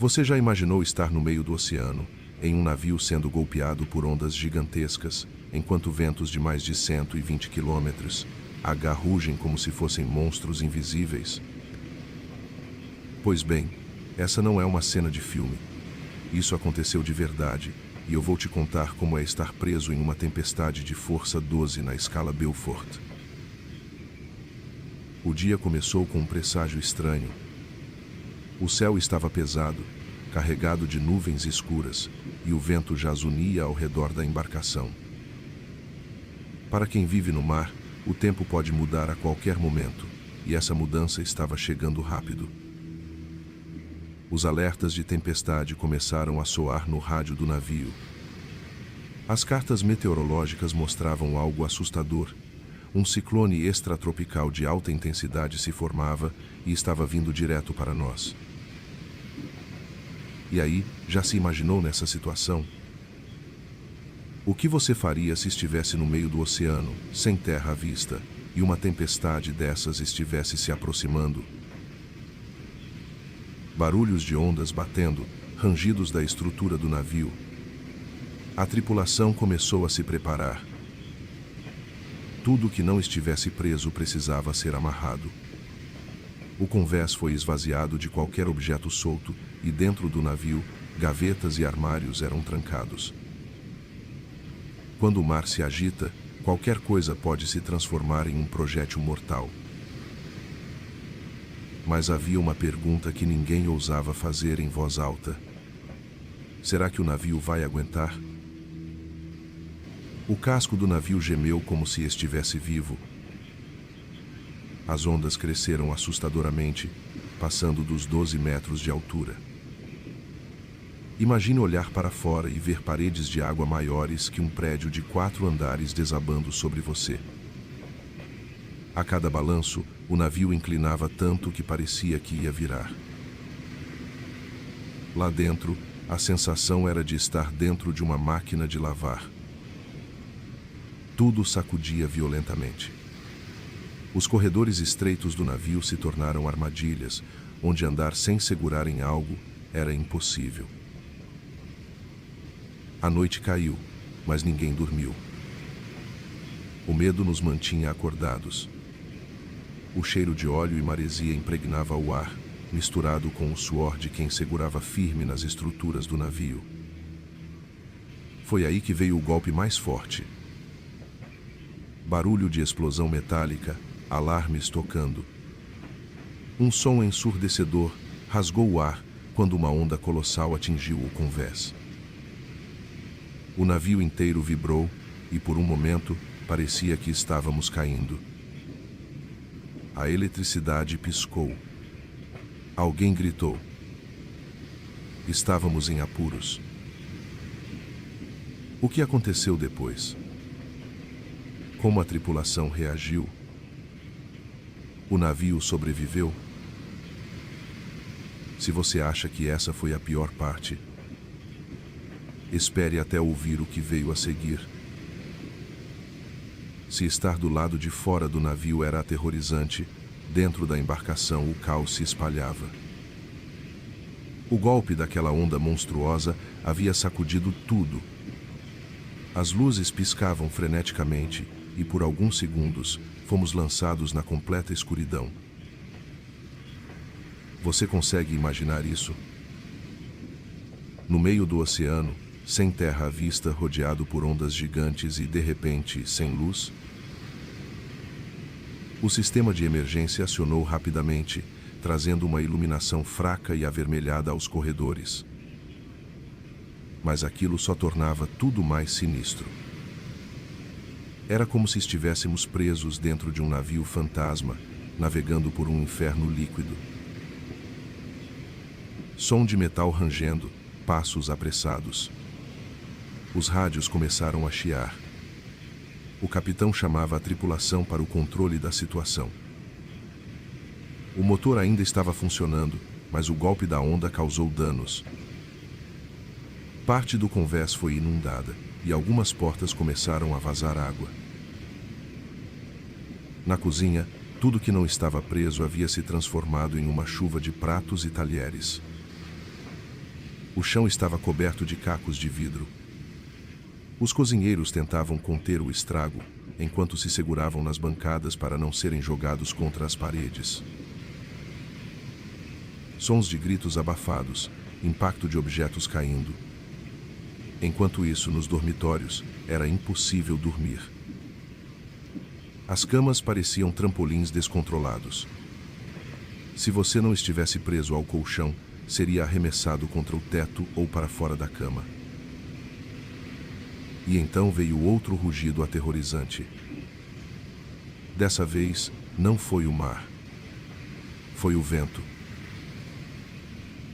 Você já imaginou estar no meio do oceano, em um navio sendo golpeado por ondas gigantescas, enquanto ventos de mais de 120 quilômetros rugem como se fossem monstros invisíveis? Pois bem, essa não é uma cena de filme. Isso aconteceu de verdade, e eu vou te contar como é estar preso em uma tempestade de força 12 na escala Beaufort. O dia começou com um presságio estranho. O céu estava pesado, carregado de nuvens escuras, e o vento já zunia ao redor da embarcação. Para quem vive no mar, o tempo pode mudar a qualquer momento, e essa mudança estava chegando rápido. Os alertas de tempestade começaram a soar no rádio do navio. As cartas meteorológicas mostravam algo assustador. Um ciclone extratropical de alta intensidade se formava e estava vindo direto para nós. E aí, já se imaginou nessa situação? O que você faria se estivesse no meio do oceano, sem terra à vista, e uma tempestade dessas estivesse se aproximando? Barulhos de ondas batendo, rangidos da estrutura do navio. A tripulação começou a se preparar. Tudo que não estivesse preso precisava ser amarrado. O convés foi esvaziado de qualquer objeto solto e dentro do navio, gavetas e armários eram trancados. Quando o mar se agita, qualquer coisa pode se transformar em um projétil mortal. Mas havia uma pergunta que ninguém ousava fazer em voz alta. Será que o navio vai aguentar? O casco do navio gemeu como se estivesse vivo. As ondas cresceram assustadoramente, passando dos 12 metros de altura. Imagine olhar para fora e ver paredes de água maiores que um prédio de 4 andares desabando sobre você. A cada balanço, o navio inclinava tanto que parecia que ia virar. Lá dentro, a sensação era de estar dentro de uma máquina de lavar. Tudo sacudia violentamente. Os corredores estreitos do navio se tornaram armadilhas, onde andar sem segurar em algo era impossível. A noite caiu, mas ninguém dormiu. O medo nos mantinha acordados. O cheiro de óleo e maresia impregnava o ar, misturado com o suor de quem segurava firme nas estruturas do navio. Foi aí que veio o golpe mais forte. Barulho de explosão metálica, alarmes tocando. Um som ensurdecedor rasgou o ar quando uma onda colossal atingiu o convés. O navio inteiro vibrou e, por um momento, parecia que estávamos caindo. A eletricidade piscou. Alguém gritou. Estávamos em apuros. O que aconteceu depois? Como a tripulação reagiu? O navio sobreviveu? Se você acha que essa foi a pior parte, espere até ouvir o que veio a seguir. Se estar do lado de fora do navio era aterrorizante, dentro da embarcação o caos se espalhava. O golpe daquela onda monstruosa havia sacudido tudo. As luzes piscavam freneticamente e, por alguns segundos, fomos lançados na completa escuridão. Você consegue imaginar isso? No meio do oceano, sem terra à vista, rodeado por ondas gigantes e, de repente, sem luz? O sistema de emergência acionou rapidamente, trazendo uma iluminação fraca e avermelhada aos corredores. Mas aquilo só tornava tudo mais sinistro. Era como se estivéssemos presos dentro de um navio fantasma, navegando por um inferno líquido. Som de metal rangendo, passos apressados. Os rádios começaram a chiar. O capitão chamava a tripulação para o controle da situação. O motor ainda estava funcionando, mas o golpe da onda causou danos. Parte do convés foi inundada e algumas portas começaram a vazar água. Na cozinha, tudo que não estava preso havia se transformado em uma chuva de pratos e talheres. O chão estava coberto de cacos de vidro. Os cozinheiros tentavam conter o estrago, enquanto se seguravam nas bancadas para não serem jogados contra as paredes. Sons de gritos abafados, impacto de objetos caindo. Enquanto isso, nos dormitórios, era impossível dormir. As camas pareciam trampolins descontrolados. Se você não estivesse preso ao colchão, seria arremessado contra o teto ou para fora da cama. E então veio outro rugido aterrorizante. Dessa vez, não foi o mar. Foi o vento.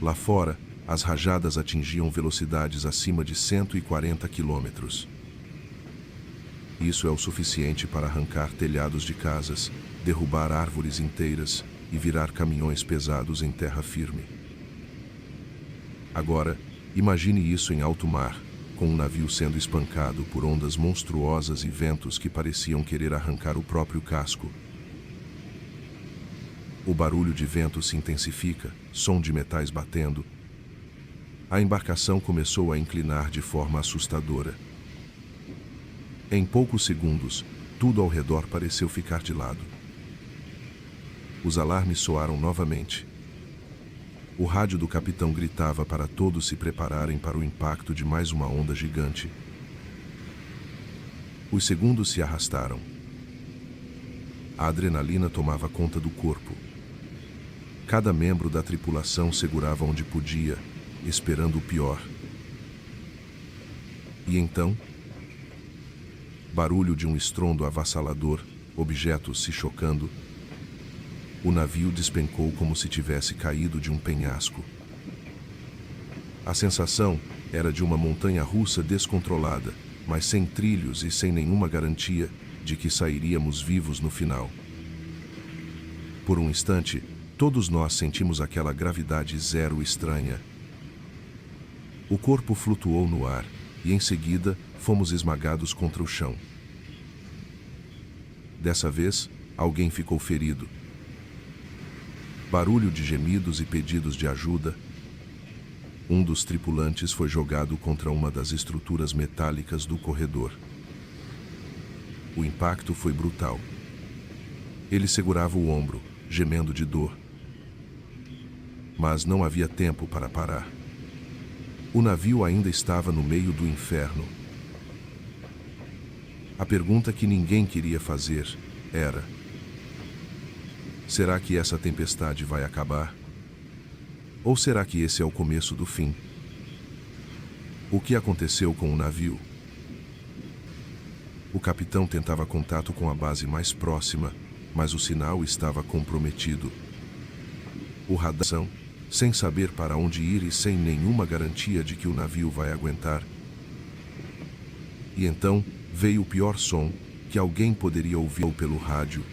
Lá fora, as rajadas atingiam velocidades acima de 140 quilômetros. Isso é o suficiente para arrancar telhados de casas, derrubar árvores inteiras e virar caminhões pesados em terra firme. Agora, imagine isso em alto mar, com um navio sendo espancado por ondas monstruosas e ventos que pareciam querer arrancar o próprio casco. O barulho de vento se intensifica, som de metais batendo. A embarcação começou a inclinar de forma assustadora. Em poucos segundos, tudo ao redor pareceu ficar de lado. Os alarmes soaram novamente. O rádio do capitão gritava para todos se prepararem para o impacto de mais uma onda gigante. Os segundos se arrastaram. A adrenalina tomava conta do corpo. Cada membro da tripulação segurava onde podia, esperando o pior. E então, barulho de um estrondo avassalador, objetos se chocando. O navio despencou como se tivesse caído de um penhasco. A sensação era de uma montanha-russa descontrolada, mas sem trilhos e sem nenhuma garantia de que sairíamos vivos no final. Por um instante, todos nós sentimos aquela gravidade zero estranha. O corpo flutuou no ar e, em seguida, fomos esmagados contra o chão. Dessa vez, alguém ficou ferido. Barulho de gemidos e pedidos de ajuda. Um dos tripulantes foi jogado contra uma das estruturas metálicas do corredor. O impacto foi brutal. Ele segurava o ombro, gemendo de dor. Mas não havia tempo para parar. O navio ainda estava no meio do inferno. A pergunta que ninguém queria fazer era: será que essa tempestade vai acabar? Ou será que esse é o começo do fim? O que aconteceu com o navio? O capitão tentava contato com a base mais próxima, mas o sinal estava comprometido. O radar, sem saber para onde ir e sem nenhuma garantia de que o navio vai aguentar. E então veio o pior som que alguém poderia ouvir pelo rádio.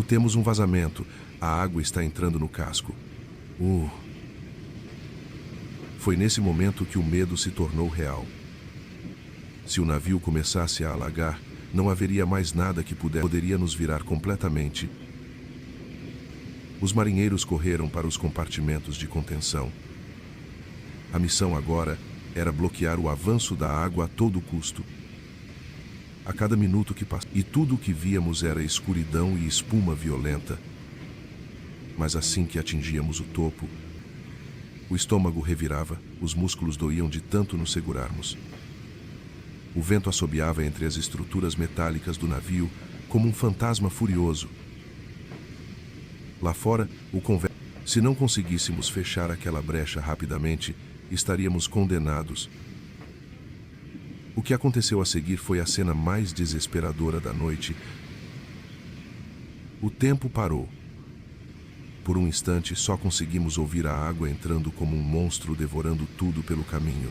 Temos um vazamento. A água está entrando no casco. Foi nesse momento que o medo se tornou real. Se o navio começasse a alagar, não haveria mais nada que poderia nos virar completamente. Os marinheiros correram para os compartimentos de contenção. A missão agora era bloquear o avanço da água a todo custo. A cada minuto que passava, e tudo o que víamos era escuridão e espuma violenta. Mas assim que atingíamos o topo, o estômago revirava, os músculos doíam de tanto nos segurarmos. O vento assobiava entre as estruturas metálicas do navio como um fantasma furioso. Lá fora, se não conseguíssemos fechar aquela brecha rapidamente, estaríamos condenados. O que aconteceu a seguir foi a cena mais desesperadora da noite. O tempo parou. Por um instante, só conseguimos ouvir a água entrando como um monstro devorando tudo pelo caminho.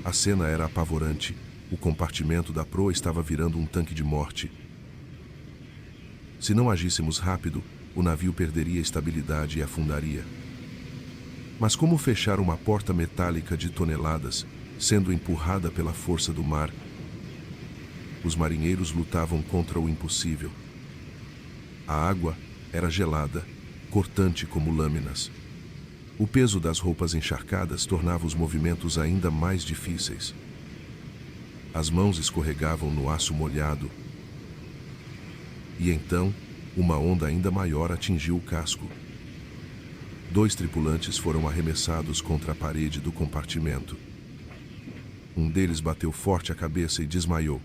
A cena era apavorante. O compartimento da proa estava virando um tanque de morte. Se não agíssemos rápido, o navio perderia estabilidade e afundaria. Mas como fechar uma porta metálica de toneladas, sendo empurrada pela força do mar? Os marinheiros lutavam contra o impossível. A água era gelada, cortante como lâminas. O peso das roupas encharcadas tornava os movimentos ainda mais difíceis. As mãos escorregavam no aço molhado. E então, uma onda ainda maior atingiu o casco. 2 tripulantes foram arremessados contra a parede do compartimento. Um deles bateu forte a cabeça e desmaiou.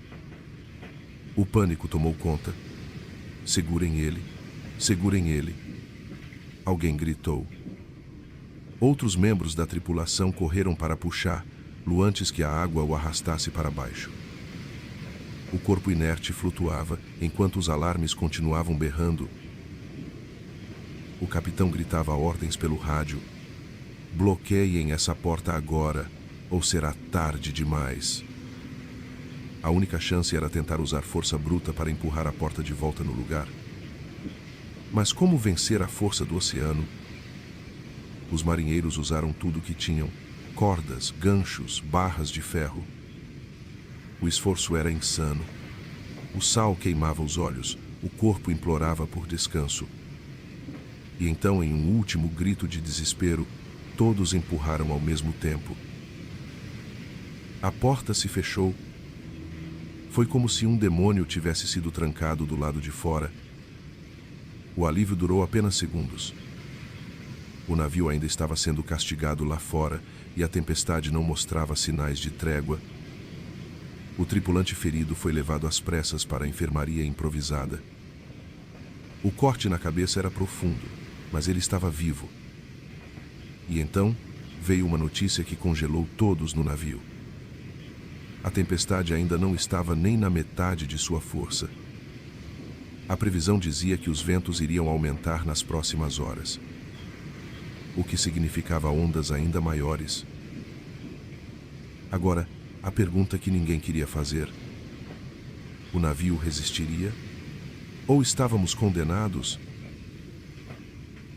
O pânico tomou conta. Segurem ele! Segurem ele! Alguém gritou. Outros membros da tripulação correram para puxá-lo antes que a água o arrastasse para baixo. O corpo inerte flutuava enquanto os alarmes continuavam berrando. O capitão gritava ordens pelo rádio. Bloqueiem essa porta agora, ou será tarde demais. A única chance era tentar usar força bruta para empurrar a porta de volta no lugar. Mas como vencer a força do oceano? Os marinheiros usaram tudo o que tinham: cordas, ganchos, barras de ferro. O esforço era insano. O sal queimava os olhos, o corpo implorava por descanso. E então, em um último grito de desespero, todos empurraram ao mesmo tempo. A porta se fechou. Foi como se um demônio tivesse sido trancado do lado de fora. O alívio durou apenas segundos. O navio ainda estava sendo castigado lá fora e a tempestade não mostrava sinais de trégua. O tripulante ferido foi levado às pressas para a enfermaria improvisada. O corte na cabeça era profundo, mas ele estava vivo. E então veio uma notícia que congelou todos no navio. A tempestade ainda não estava nem na metade de sua força. A previsão dizia que os ventos iriam aumentar nas próximas horas, o que significava ondas ainda maiores. Agora, a pergunta que ninguém queria fazer: o navio resistiria? Ou estávamos condenados?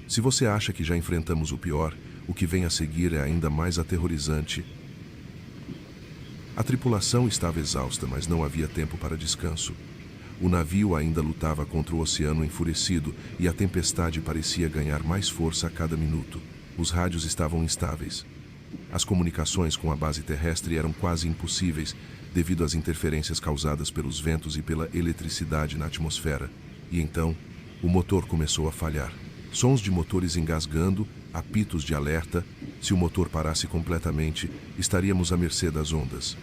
Se você acha que já enfrentamos o pior, o que vem a seguir é ainda mais aterrorizante. A tripulação estava exausta, mas não havia tempo para descanso. O navio ainda lutava contra o oceano enfurecido e a tempestade parecia ganhar mais força a cada minuto. Os rádios estavam instáveis. As comunicações com a base terrestre eram quase impossíveis devido às interferências causadas pelos ventos e pela eletricidade na atmosfera. E então, o motor começou a falhar. Sons de motores engasgando, apitos de alerta. Se o motor parasse completamente, estaríamos à mercê das ondas.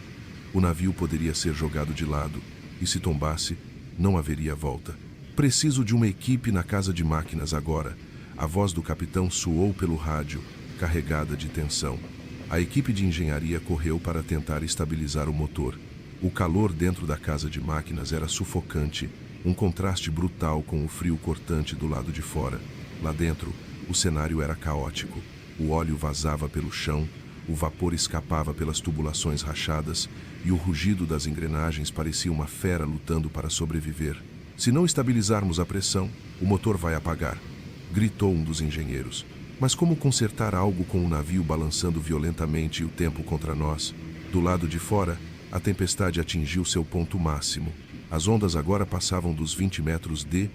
O navio poderia ser jogado de lado, e se tombasse, não haveria volta. Preciso de uma equipe na casa de máquinas agora. A voz do capitão soou pelo rádio, carregada de tensão. A equipe de engenharia correu para tentar estabilizar o motor. O calor dentro da casa de máquinas era sufocante, um contraste brutal com o frio cortante do lado de fora. Lá dentro, o cenário era caótico. O óleo vazava pelo chão, o vapor escapava pelas tubulações rachadas e o rugido das engrenagens parecia uma fera lutando para sobreviver. Se não estabilizarmos a pressão, o motor vai apagar, gritou um dos engenheiros. Mas como consertar algo com o navio balançando violentamente e o tempo contra nós? Do lado de fora, a tempestade atingiu seu ponto máximo. As ondas agora passavam dos 20 metros de